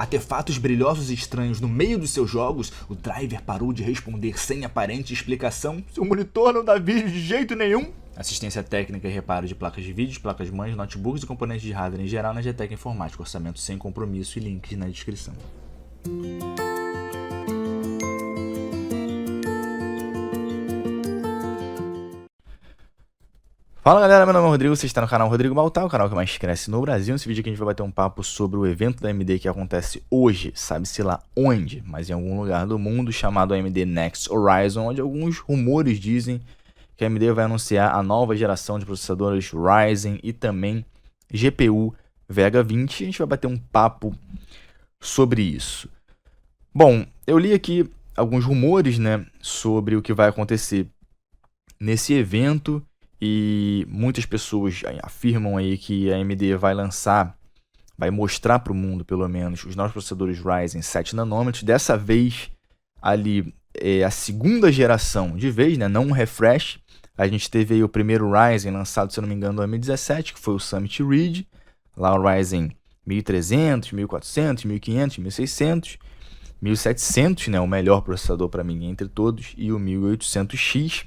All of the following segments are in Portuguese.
artefatos brilhosos e estranhos no meio dos seus jogos, o driver parou de responder sem aparente explicação. Seu monitor não dá vídeo de jeito nenhum. Assistência técnica e reparo de placas de vídeo, placas-mães, notebooks e componentes de hardware em geral na GTEC Informática. Orçamento sem compromisso e links na descrição. Fala galera, meu nome é Rodrigo, você está no canal Rodrigo Baltar, o canal que mais cresce no Brasil. Nesse vídeo aqui a gente vai bater um papo sobre o evento da AMD que acontece hoje, sabe-se lá onde, mas em algum lugar do mundo, chamado AMD Next Horizon, onde alguns rumores dizem que a AMD vai anunciar a nova geração de processadores Ryzen e também GPU Vega 20. E a gente vai bater um papo sobre isso. Bom, eu li aqui alguns rumores, né, sobre o que vai acontecer nesse evento. E muitas pessoas afirmam aí que a AMD vai mostrar para o mundo, pelo menos, os novos processadores Ryzen 7 nanômetros. Dessa vez, ali, a segunda geração de vez, né? Não um refresh. A gente teve aí o primeiro Ryzen lançado, se eu não me engano, em 2017, que foi o Summit Ridge. Lá o Ryzen 1300, 1400, 1500, 1600, 1700, né? O melhor processador para mim entre todos, e o 1800X.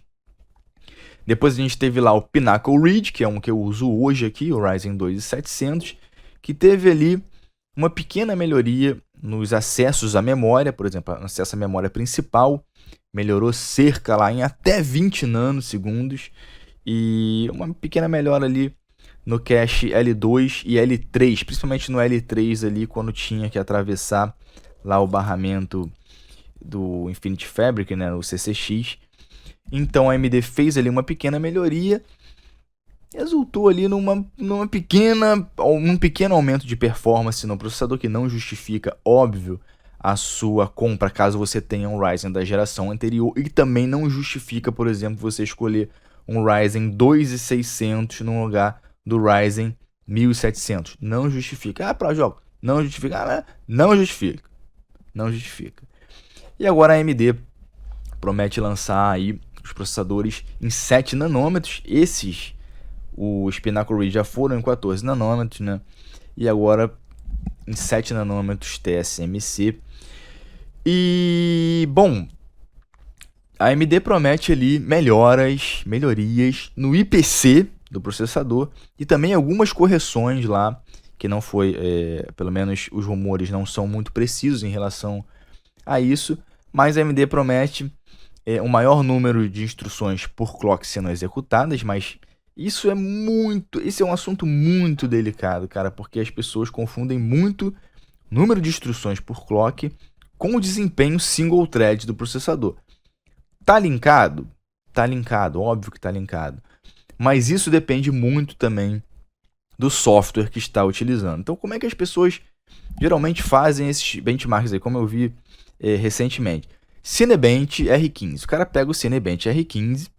Depois a gente teve lá o Pinnacle Ridge, que é um que eu uso hoje aqui, o Ryzen 2 700, que teve ali uma pequena melhoria nos acessos à memória. Por exemplo, o acesso à memória principal melhorou cerca lá em até 20 nanosegundos, e uma pequena melhora ali no cache L2 e L3, principalmente no L3 ali, quando tinha que atravessar lá o barramento do Infinity Fabric, né, o CCX. Então a AMD fez ali uma pequena melhoria, resultou ali num pequeno aumento de performance no processador, que não justifica, óbvio, a sua compra caso você tenha um Ryzen da geração anterior, e também não justifica, por exemplo, você escolher um Ryzen 2600 no lugar do Ryzen 1700. Não justifica. Para jogo, não justifica. Não justifica. Não justifica. E agora a AMD promete lançar aí os processadores em 7 nanômetros. Os Pinnacle Ridge já foram em 14 nanômetros, né? E agora em 7 nanômetros TSMC. E, bom, a AMD promete ali melhorias no IPC do processador e também algumas correções lá, que não foi, pelo menos os rumores não são muito precisos em relação a isso, mas a AMD promete um maior número de instruções por clock sendo executadas, mas esse é um assunto muito delicado, cara, porque as pessoas confundem muito número de instruções por clock com o desempenho single thread do processador. Tá linkado? Tá linkado, óbvio que tá linkado. Mas isso depende muito também do software que está utilizando. Então, como é que as pessoas geralmente fazem esses benchmarks aí, como eu vi recentemente? Cinebench R15. O cara pega o Cinebench R15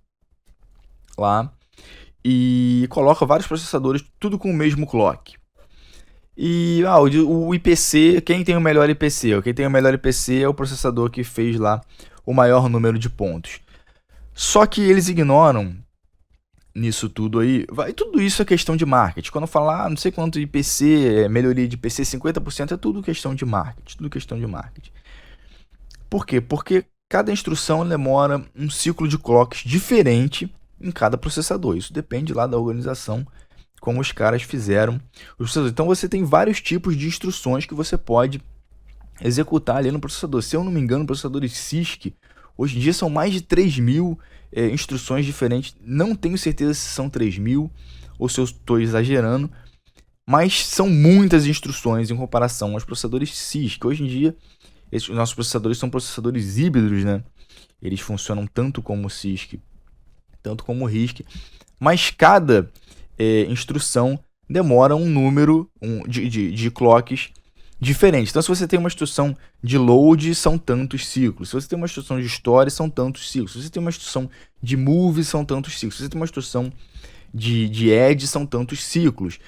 lá e coloca vários processadores, tudo com o mesmo clock. E o IPC, quem tem o melhor IPC? Quem tem o melhor IPC é o processador que fez lá o maior número de pontos. Só que eles ignoram nisso tudo aí. Tudo isso é questão de marketing. Quando falar não sei quanto IPC, melhoria de IPC 50%, é tudo questão de marketing. Tudo questão de marketing. Por quê? Porque cada instrução demora um ciclo de clocks diferente em cada processador. Isso depende lá da organização, como os caras fizeram os processadores. Então você tem vários tipos de instruções que você pode executar ali no processador. Se eu não me engano, processadores CISC, hoje em dia são mais de 3.000 instruções diferentes. Não tenho certeza se são 3.000 ou se eu estou exagerando, mas são muitas instruções em comparação aos processadores CISC. Hoje em dia, os nossos processadores são processadores híbridos, né? Eles funcionam tanto como CISC, tanto como RISC, mas cada instrução demora um número de clocks diferente. Então, se você tem uma instrução de load, são tantos ciclos. Se você tem uma instrução de store, são tantos ciclos. Se você tem uma instrução de move, são tantos ciclos. Se você tem uma instrução de add, são tantos ciclos.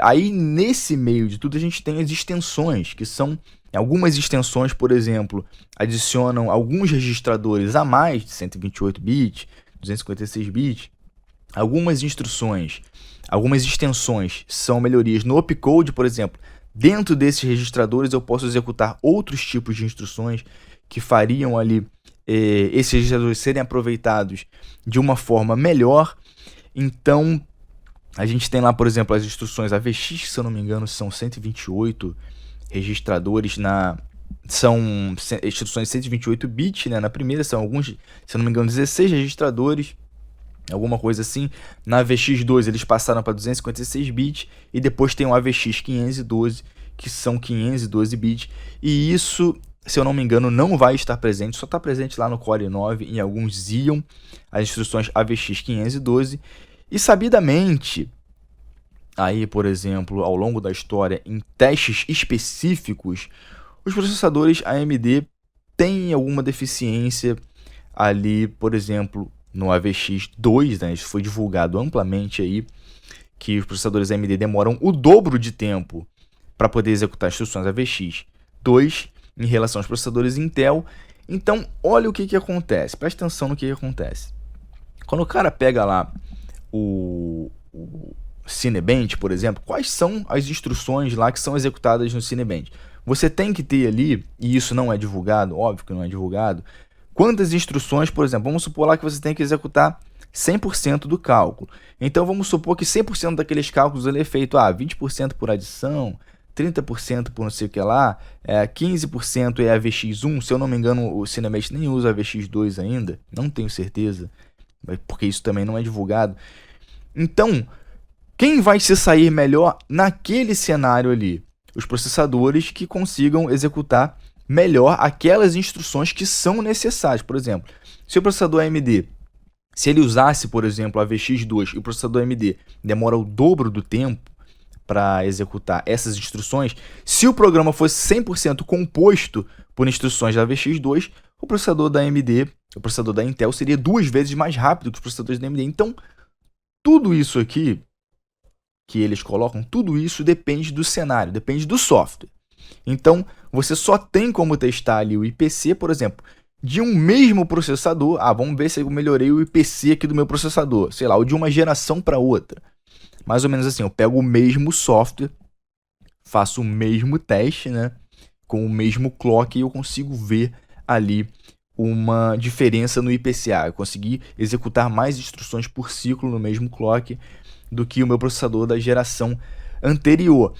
Aí, nesse meio de tudo, a gente tem as extensões, que são algumas extensões, por exemplo, adicionam alguns registradores a mais, de 128 bits, 256 bits. Algumas instruções, algumas extensões são melhorias no opcode, por exemplo, Dentro desses registradores eu posso executar outros tipos de instruções que fariam ali esses registradores serem aproveitados de uma forma melhor. Então, a gente tem lá, por exemplo, as instruções AVX, que se eu não me engano são 128 registradores são instruções 128 bits, né? Na primeira são alguns, se eu não me engano, 16 registradores, alguma coisa assim. Na AVX2 eles passaram para 256 bits e depois tem o AVX 512, que são 512 bits. E isso, se eu não me engano, não vai estar presente, só está presente lá no Core 9 em alguns Xeon, as instruções AVX 512. E sabidamente, aí, por exemplo, ao longo da história, em testes específicos, os processadores AMD têm alguma deficiência ali, por exemplo, no AVX2, né? Isso foi divulgado amplamente aí, que os processadores AMD demoram o dobro de tempo para poder executar instruções AVX2 em relação aos processadores Intel. Então, olha o que acontece, presta atenção no que acontece. Quando o cara pega lá o Cinebench, por exemplo, quais são as instruções lá que são executadas no Cinebench? Você tem que ter ali, e isso não é divulgado, óbvio que não é divulgado, quantas instruções, por exemplo, vamos supor lá que você tem que executar 100% do cálculo. Então vamos supor que 100% daqueles cálculos ele é feito 20% por adição, 30% por não sei o que lá, 15% é AVX1, se eu não me engano o Cinebench nem usa AVX2 ainda, não tenho certeza, porque isso também não é divulgado. Então, quem vai se sair melhor naquele cenário ali? Os processadores que consigam executar melhor aquelas instruções que são necessárias. Por exemplo, se o processador AMD, se ele usasse, por exemplo, a AVX2 e o processador AMD demora o dobro do tempo para executar essas instruções, se o programa fosse 100% composto por instruções da AVX2, o processador da AMD, o processador da Intel, seria 2 vezes mais rápido que os processadores da AMD. Então, tudo isso aqui que eles colocam, tudo isso depende do cenário, depende do software. Então, você só tem como testar ali o IPC, por exemplo, de um mesmo processador. Vamos ver se eu melhorei o IPC aqui do meu processador, sei lá, ou de uma geração para outra. Mais ou menos assim, eu pego o mesmo software, faço o mesmo teste, né, com o mesmo clock e eu consigo ver ali uma diferença no IPCA. Eu consegui executar mais instruções por ciclo no mesmo clock do que o meu processador da geração anterior.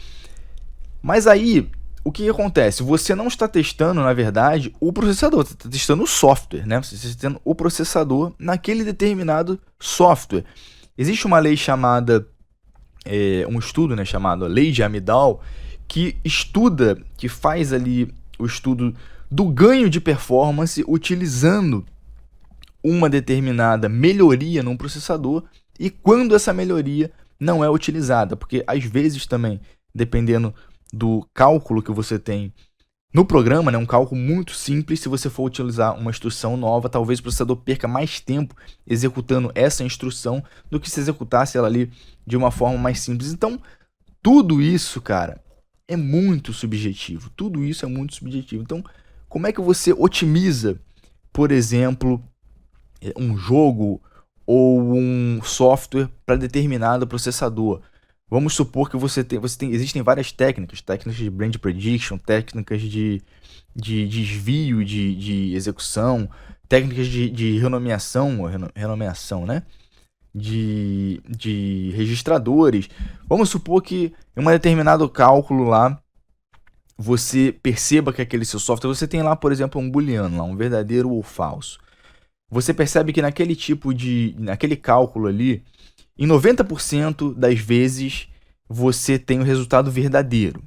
Mas aí, o que acontece? Você não está testando, na verdade, o processador, você está testando o software, né? Você está testando o processador naquele determinado software. Existe uma lei chamada, um estudo, né, chamado Lei de Amdahl, que estuda, que faz ali o estudo do ganho de performance utilizando uma determinada melhoria num processador e quando essa melhoria não é utilizada, porque às vezes também, dependendo do cálculo que você tem no programa, né, um cálculo muito simples, se você for utilizar uma instrução nova, talvez o processador perca mais tempo executando essa instrução do que se executasse ela ali de uma forma mais simples. Então, tudo isso, cara, é muito subjetivo. Tudo isso é muito subjetivo. Então, como é que você otimiza, por exemplo, um jogo ou um software para determinado processador? Vamos supor que existem várias técnicas de blend prediction, técnicas de desvio de execução, técnicas de renomeação, né? De registradores. Vamos supor que em um determinado cálculo lá, você perceba que aquele seu software, você tem lá, por exemplo, um booleano, um verdadeiro ou falso. Você percebe que naquele cálculo ali, em 90% das vezes, você tem o resultado verdadeiro.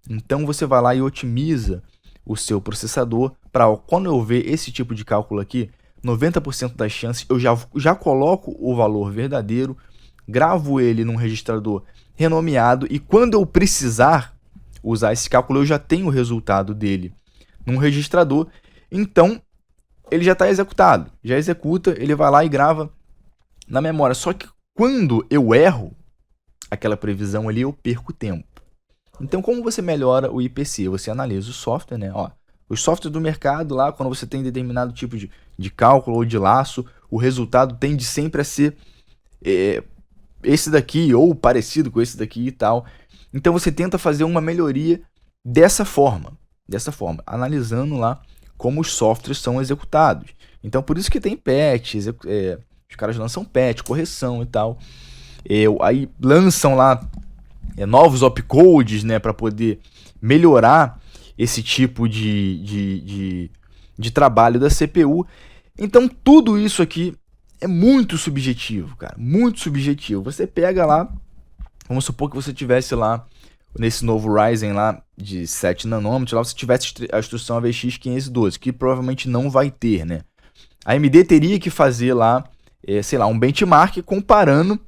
Então, você vai lá e otimiza o seu processador para, quando eu ver esse tipo de cálculo aqui, 90% das chances, eu já coloco o valor verdadeiro, gravo ele num registrador renomeado e quando eu precisar usar esse cálculo, eu já tenho o resultado dele num registrador. Então, ele já está executado. Já executa, ele vai lá e grava na memória. Só que quando eu erro aquela previsão ali, eu perco tempo. Então, como você melhora o IPC? Você analisa o software, né? Os softwares do mercado lá, quando você tem determinado tipo de cálculo ou de laço, o resultado tende sempre a ser esse daqui ou parecido com esse daqui e tal. Então, você tenta fazer uma melhoria dessa forma, analisando lá como os softwares são executados. Então, por isso que tem patch, os caras lançam patch, correção e tal. Aí lançam lá novos opcodes, né, para poder melhorar esse tipo de trabalho da CPU. Então, tudo isso aqui é muito subjetivo, cara, muito subjetivo. Você pega lá, vamos supor que você tivesse lá, nesse novo Ryzen lá, de 7 nanômetros, lá você tivesse a instrução AVX 512, que provavelmente não vai ter, né? A AMD teria que fazer lá, sei lá, um benchmark comparando,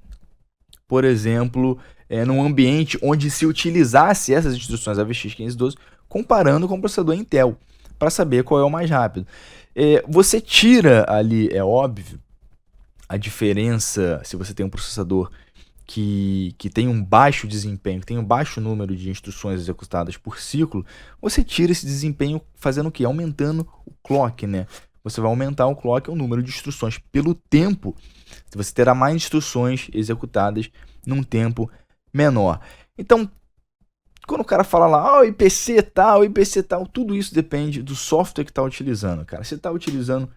por exemplo, num ambiente onde se utilizasse essas instruções AVX 512, comparando com o processador Intel, para saber qual é o mais rápido. Você tira ali, é óbvio, a diferença se você tem um processador que tem um baixo desempenho, que tem um baixo número de instruções executadas por ciclo, você tira esse desempenho fazendo o quê? Aumentando o clock, né? Você vai aumentar o clock, o número de instruções pelo tempo, você terá mais instruções executadas num tempo menor. Então, quando o cara fala lá, o IPC tal, tudo isso depende do software que está utilizando, cara. Você está utilizando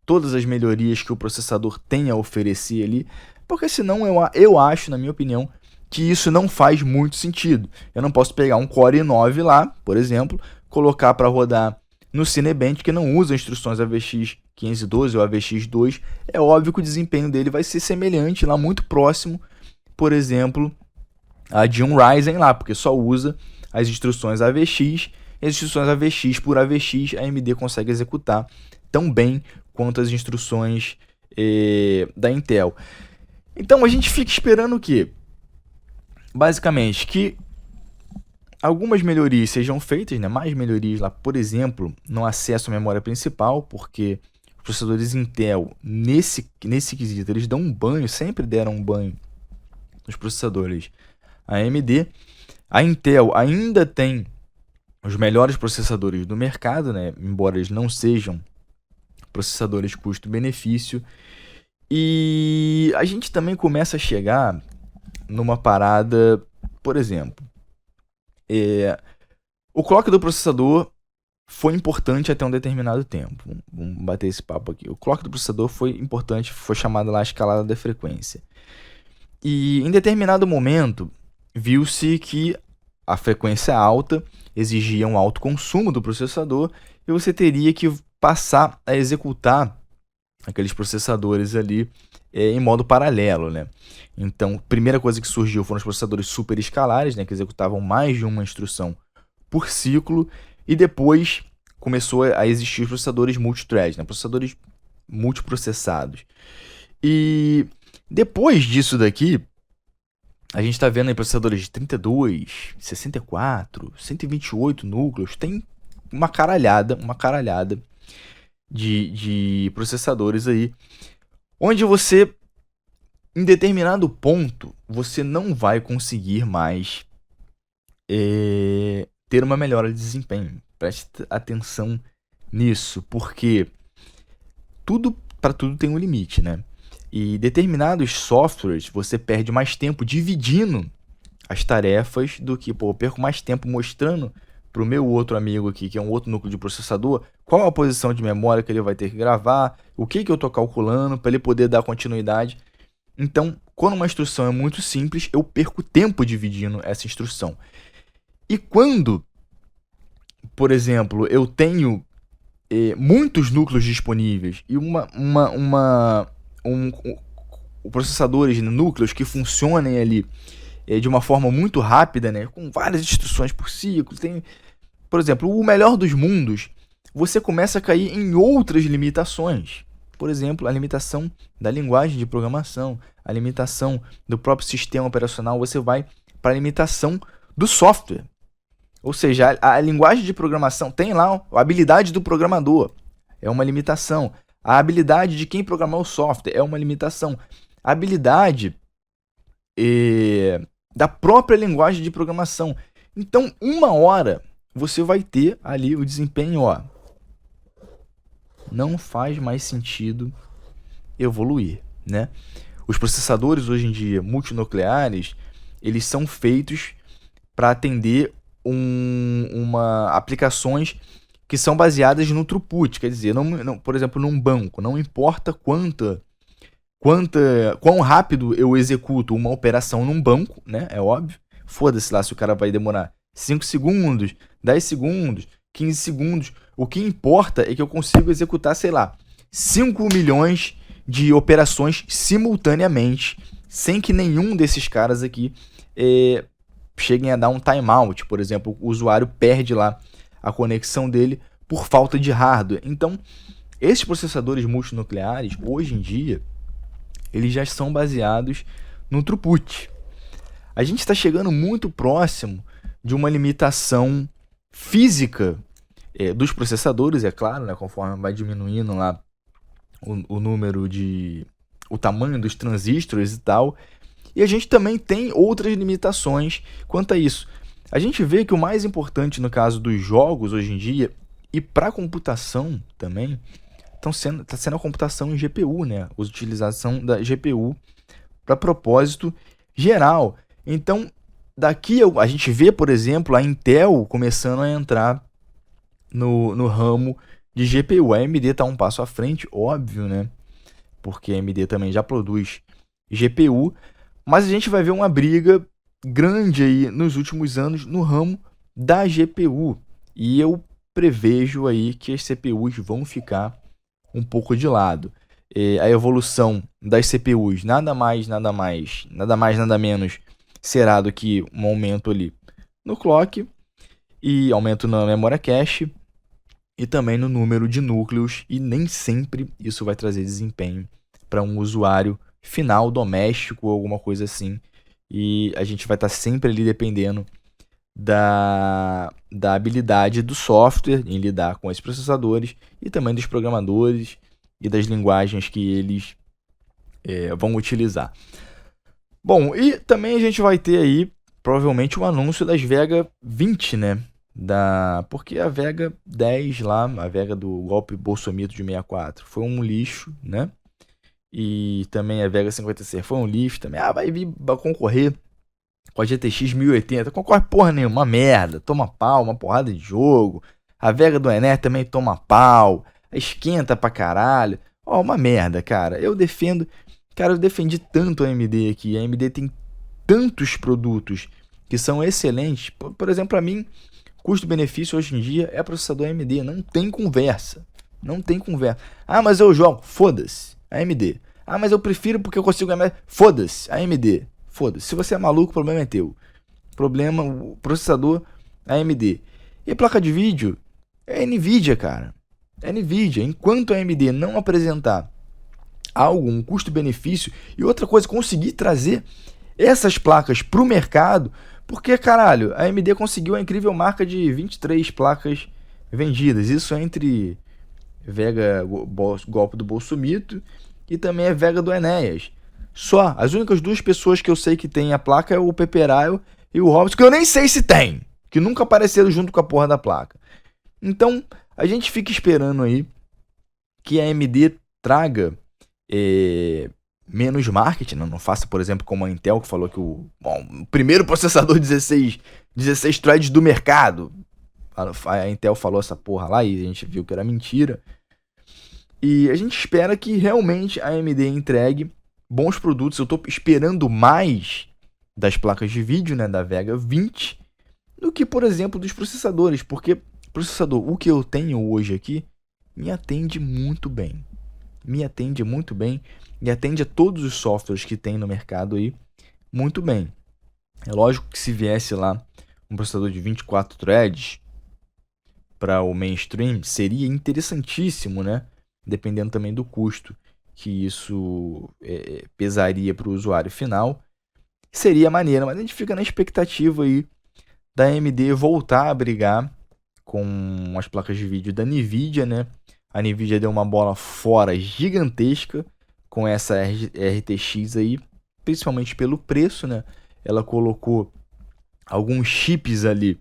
todas as melhorias que o processador tem a oferecer ali, porque senão eu acho, na minha opinião, que isso não faz muito sentido. Eu não posso pegar um Core i9 lá, por exemplo, colocar para rodar no Cinebench, que não usa instruções AVX 512 ou AVX2. É óbvio que o desempenho dele vai ser semelhante lá, muito próximo, por exemplo, a de um Ryzen lá, porque só usa as instruções AVX. As instruções AVX por AVX, a AMD consegue executar tão bem quanto as instruções da Intel. Então a gente fica esperando o quê? Basicamente, que algumas melhorias sejam feitas, né? Mais melhorias lá, por exemplo, no acesso à memória principal, porque os processadores Intel, nesse quesito, eles dão um banho, sempre deram um banho nos processadores AMD. A Intel ainda tem os melhores processadores do mercado, né? Embora eles não sejam processadores custo-benefício. E a gente também começa a chegar numa parada, por exemplo, o clock do processador foi importante até um determinado tempo. Vamos bater esse papo aqui. O clock do processador foi importante, foi chamada lá a escalada da frequência. E em determinado momento, viu-se que a frequência alta exigia um alto consumo do processador e você teria que passar a executar aqueles processadores ali em modo paralelo, né? Então, a primeira coisa que surgiu foram os processadores super escalares, né, que executavam mais de uma instrução por ciclo, e depois começou a existir os processadores multithread, né, processadores multiprocessados. E depois disso daqui, a gente está vendo aí processadores de 32, 64, 128 núcleos, tem uma caralhada de processadores aí, onde você, em determinado ponto, você não vai conseguir mais ter uma melhora de desempenho. Preste atenção nisso, porque para tudo tem um limite, né? E determinados softwares você perde mais tempo dividindo as tarefas do que, eu perco mais tempo mostrando para o meu outro amigo aqui, que é um outro núcleo de processador, qual a posição de memória que ele vai ter que gravar, o que eu estou calculando para ele poder dar continuidade. Então, quando uma instrução é muito simples, eu perco tempo dividindo essa instrução. E quando, por exemplo, eu tenho muitos núcleos disponíveis e processadores, núcleos que funcionem ali de uma forma muito rápida, né, com várias instruções por ciclo, tem, por exemplo, o melhor dos mundos, você começa a cair em outras limitações. Por exemplo, a limitação da linguagem de programação, a limitação do próprio sistema operacional, você vai para a limitação do software. Ou seja, a linguagem de programação tem lá a habilidade do programador, é uma limitação. A habilidade de quem programar o software é uma limitação. A habilidade da própria linguagem de programação. Então, uma hora você vai ter ali o desempenho, não faz mais sentido evoluir, né? Os processadores hoje em dia multinucleares, eles são feitos para atender aplicações que são baseadas no throughput, quer dizer, por exemplo, num banco, não importa quão rápido eu executo uma operação num banco, né? É óbvio. Foda-se lá se o cara vai demorar 5 segundos, 10 segundos, 15 segundos. O que importa é que eu consigo executar, sei lá, 5 milhões de operações simultaneamente, sem que nenhum desses caras aqui cheguem a dar um timeout. Por exemplo, o usuário perde lá a conexão dele por falta de hardware. Então, esses processadores multinucleares, hoje em dia, eles já são baseados no throughput. A gente está chegando muito próximo de uma limitação física dos processadores, é claro, né, conforme vai diminuindo lá o tamanho dos transistores e tal. E a gente também tem outras limitações quanto a isso. A gente vê que o mais importante no caso dos jogos hoje em dia, e para a computação também, está sendo a computação em GPU, né? A utilização da GPU para propósito geral. Então, daqui a gente vê, por exemplo, a Intel começando a entrar no ramo de GPU. A AMD está um passo à frente, óbvio, né? Porque a AMD também já produz GPU, mas a gente vai ver uma briga grande aí nos últimos anos no ramo da GPU. E eu prevejo aí que as CPUs vão ficar um pouco de lado. A evolução das CPUs nada nada menos será do que um aumento ali no clock e aumento na memória cache e também no número de núcleos, e nem sempre isso vai trazer desempenho para um usuário final doméstico ou alguma coisa assim, e a gente vai estar sempre ali dependendo da habilidade do software em lidar com esses processadores e também dos programadores e das linguagens que eles vão utilizar. Bom, e também a gente vai ter aí provavelmente um anúncio das Vega 20, né? Porque a Vega 10 lá, a Vega do golpe Bolsomito de 64, foi um lixo, né? E também a Vega 56 foi um lixo também. Vai concorrer com a GTX 1080. Concorre porra nenhuma, uma merda. Toma pau, uma porrada de jogo. A Vega do Ener também toma pau. Esquenta pra caralho. Uma merda, cara. Eu defendi tanto a AMD aqui. A AMD tem tantos produtos que são excelentes. Por exemplo, pra mim, custo-benefício hoje em dia é processador AMD. Não tem conversa. Não tem conversa. Mas eu jogo. Foda-se. AMD. Mas eu prefiro porque eu consigo ganhar. Foda-se. AMD. Foda-se. Se você é maluco, o problema é teu. O processador AMD. E a placa de vídeo é Nvidia, cara. É Nvidia. Enquanto a AMD não apresentar um custo-benefício e outra coisa, conseguir trazer essas placas pro mercado, porque, caralho, a AMD conseguiu a incrível marca de 23 placas vendidas. Isso é entre Vega golpe do Bolsomito e também a Vega do Enéas. Só, as únicas duas pessoas que eu sei que tem a placa é o Peperaio e o Robson, que eu nem sei se tem, que nunca apareceram junto com a porra da placa. Então, a gente fica esperando aí que a AMD traga menos marketing, não faça, por exemplo, como a Intel, que falou que o primeiro processador 16 threads do mercado. A Intel falou essa porra lá e a gente viu que era mentira. E a gente espera que realmente a AMD entregue bons produtos. Eu tô esperando mais das placas de vídeo, né, da Vega 20, do que, por exemplo, dos processadores. Porque o que eu tenho hoje aqui, me atende muito bem. Me atende muito bem e atende a todos os softwares que tem no mercado aí muito bem. É lógico que se viesse lá um processador de 24 threads para o mainstream, seria interessantíssimo, né? Dependendo também do custo que isso pesaria para o usuário final, seria maneiro, mas a gente fica na expectativa aí da AMD voltar a brigar com as placas de vídeo da Nvidia, né? A Nvidia deu uma bola fora gigantesca com essa RTX aí, principalmente pelo preço, né? Ela colocou alguns chips ali,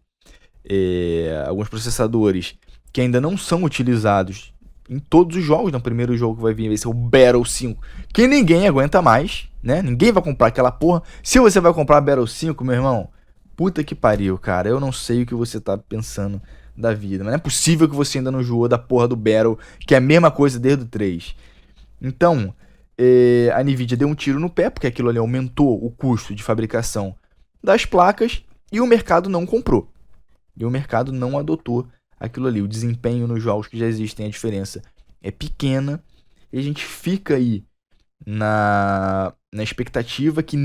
alguns processadores que ainda não são utilizados em todos os jogos. No primeiro jogo que vai vir vai ser o Battle 5, que ninguém aguenta mais, né? Ninguém vai comprar aquela porra. Se você vai comprar Battle 5, meu irmão, Puta que pariu, cara. Eu não sei o que você tá pensando da vida. Mas não é possível que você ainda não jogou da porra do Battle, que é a mesma coisa desde o 3. Então, a Nvidia deu um tiro no pé, porque aquilo ali aumentou o custo de fabricação das placas e o mercado não comprou. E o mercado não adotou aquilo ali. O desempenho nos jogos que já existem, a diferença é pequena. E a gente fica aí na expectativa que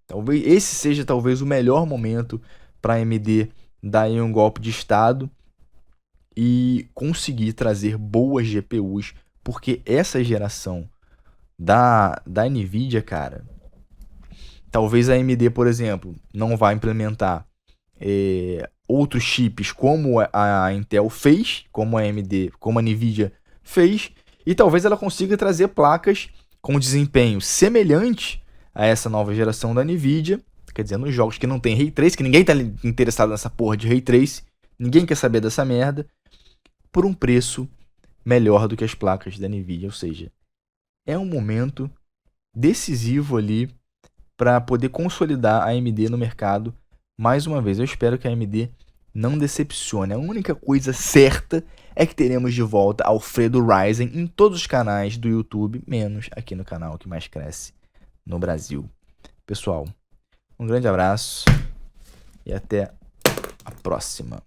talvez esse seja talvez o melhor momento para a AMD dar aí um golpe de estado e conseguir trazer boas GPUs, porque essa geração da Nvidia, cara, talvez a AMD, por exemplo, não vá implementar outros chips como a Intel fez, como a AMD, como a Nvidia fez, e talvez ela consiga trazer placas com desempenho semelhante a essa nova geração da Nvidia, quer dizer, nos jogos que não tem Ray Trace, que ninguém tá interessado nessa porra de Ray Trace, ninguém quer saber dessa merda, por um preço melhor do que as placas da Nvidia, ou seja, é um momento decisivo ali para poder consolidar a AMD no mercado. Mais uma vez, eu espero que a AMD não decepcione. A única coisa certa é que teremos de volta Alfredo Ryzen em todos os canais do YouTube, menos aqui no canal que mais cresce no Brasil. Pessoal, um grande abraço e até a próxima.